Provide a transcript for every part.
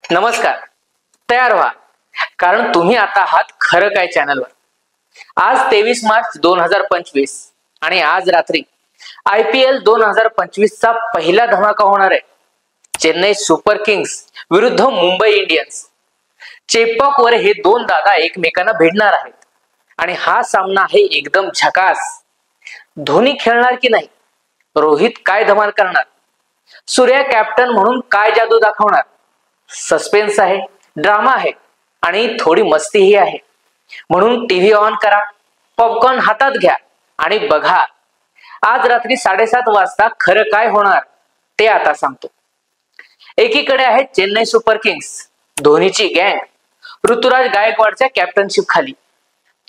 नमस्कार. तयार व्हा, कारण तुम्ही आता आहात खरं काय चॅनलवर। आज 23 मार्च 2025 आणि आज रात्री IPL 2025 चा पहिला धमाका होणार आहे। चेन्नई सुपर किंग्स विरुद्ध मुंबई इंडियन्स। चेपॉक वर हे दोन दादा एकमेकांना भिडणार आहेत आणि हा सामना आहे एकदम झकास। धोनी खेळणार की नाही, रोहित काय धमाल करणार, सूर्या कॅप्टन म्हणून काय जादू दाखवणार। सस्पेन्स आहे, ड्रामा आहे आणि थोडी मस्तीही आहे। म्हणून टीव्ही ऑन करा, पॉपकॉर्न हातात घ्या आणि बघा। आज रात्री 7:30 वाजता खरं काय होणार ते आता सांगतो। एकीकडे आहे चेन्नई सुपर किंग्स, धोनीची गँग ऋतुराज गायकवाडच्या कॅप्टनशिप खाली।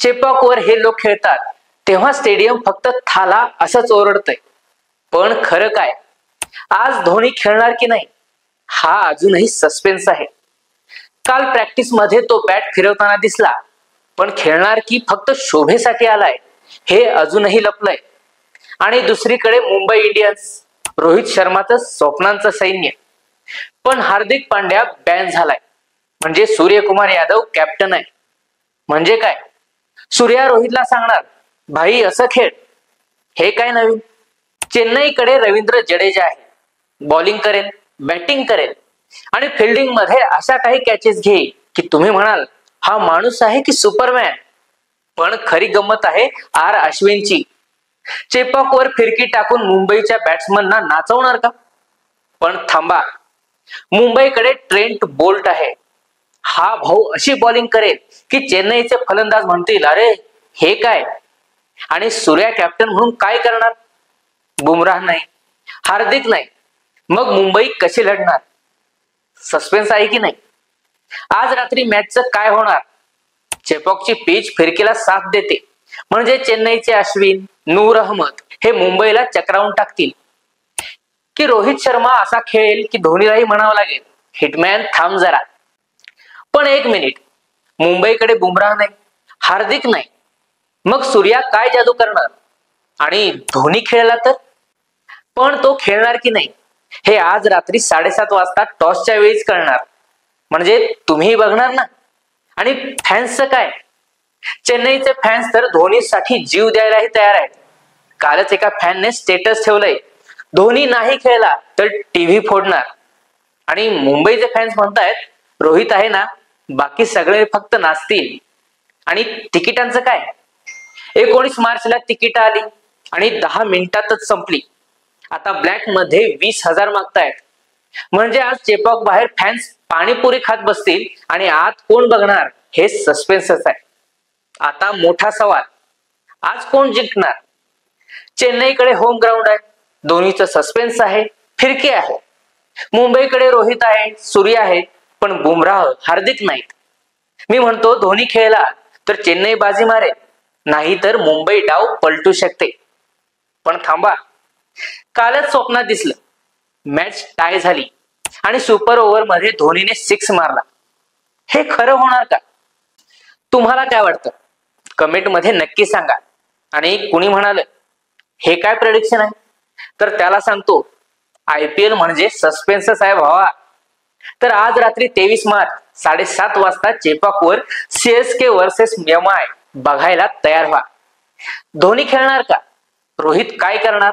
चेपॉक वर हे लोक खेळतात तेव्हा स्टेडियम फक्त थाला असंच ओरडतंय। पण खरं काय, आज धोनी खेळणार की नाही हा अजूनही सस्पेन्स आहे। काल प्रॅक्टिस मध्ये तो बॅट फिरवताना दिसला, पण खेळणार की फक्त शोभेसाठी आलाय हे अजूनही लपलंय। आणि दुसरीकडे मुंबई इंडियन्स, रोहित शर्माचं स्वप्नांचं सैन्य। पण हार्दिक पांड्या बॅन झालाय, म्हणजे सूर्यकुमार यादव कॅप्टन आहे। म्हणजे काय, सूर्या रोहितला सांगणार भाई असं खेळ। हे काय नवीन, चेन्नईकडे रवींद्र जडेजा आहे, बॉलिंग करेल, बॅटिंग करेल आणि फिल्डिंग मध्ये अशा काही कॅचेस घेईल की तुम्ही म्हणाल हा माणूस आहे की सुपरमॅन। पण खरी गंमत आहे आर अश्विनची। चेपॉक वर फिरकी टाकून मुंबईच्या बॅट्समनना नाचवणार का? पण थांबा, मुंबईकडे ट्रेंट बोल्ट आहे। हा भाऊ अशी बॉलिंग करेल की चेन्नईचे फलंदाज म्हणतील अरे हे काय। आणि सूर्या कॅप्टन म्हणून काय करणार? बुमराह नाही, हार्दिक नाही, मग मुंबई कशी लढणार? सस्पेन्स आहे की नाही। आज रात्री मॅचचं काय होणार? चेपॉकची पिच फिरकीला साथ देते, म्हणजे चेन्नईचे अश्विन, नूर अहमद हे मुंबईला चक्रावून टाकतील। की रोहित शर्मा असा खेळेल की धोनीलाही म्हणावं लागेल हिटमॅन थांब जरा। पण एक मिनिट, मुंबईकडे बुमराह नाही, हार्दिक नाही, मग सूर्या काय जादू करणार? आणि धोनी खेळला तर? पण तो खेळणार की नाही हे आज रात्री 7:30 वाजता टॉसच्या वेळीच कळणार। म्हणजे तुम्ही बघणार ना। आणि फॅन्सचं काय? चेन्नईचे फॅन्स तर धोनीसाठी जीव द्यायलाही तयार आहेत। कालच एका फॅनने स्टेटस ठेवलंय, धोनी नाही खेळला तर टीव्ही फोडणार। आणि मुंबईचे फॅन्स म्हणतायत रोहित आहे ना, बाकी सगळे फक्त नाचतील। आणि तिकिटांचं काय? 19 मार्चला तिकीट आली आणि 10 मिनिटातच संपली। आता ब्लॅक मध्ये 20,000 मागतायत। म्हणजे आज चेपॉक बाहेर फॅन्स पाणीपुरी खात बसतील आणि आत कोण बघणार हे सस्पेन्सच आहे। आता मोठा सवाल, आज कोण जिंकणार? चेन्नईकडे होम ग्राउंड आहे, धोनीचं सस्पेन्स आहे, फिरकी आहे। मुंबईकडे रोहित आहे, सूर्या आहे, पण बुमराह, हार्दिक नाहीत। मी म्हणतो धोनी खेळला तर चेन्नई बाजी मारेल, नाही तर मुंबई डाव पलटू शकते। पण थांबा, कालच स्वप्नात दिसलं, मॅच टाय झाली आणि सुपर ओव्हर मध्ये धोनीने 6 मारला। हे खरं होणार का? तुम्हाला काय वाटतं कमेंट मध्ये नक्की सांगा। आणि कुणी म्हणाल हे काय प्रेडिक्शन आहे, तर त्याला सांगतो IPL म्हणजे सस्पेन्सच आहे भावा। तर आज रात्री 23 मार्च 7:30 वाजता चेपॉक वर CSK वर्सेस MI बघायला तयार व्हा। धोनी खेळणार का? रोहित काय करणार?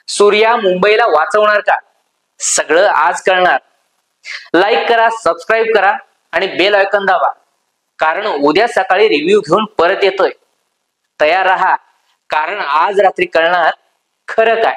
सूर्या मुंबईला वाचवणार का? सगळं आज कळणार। लाईक करा, सबस्क्राईब करा आणि बेल आयकॉन दाबा, कारण उद्या सकाळी रिव्ह्यू घेऊन परत येतोय। तयार राहा, कारण आज रात्री कळणार खरं काय।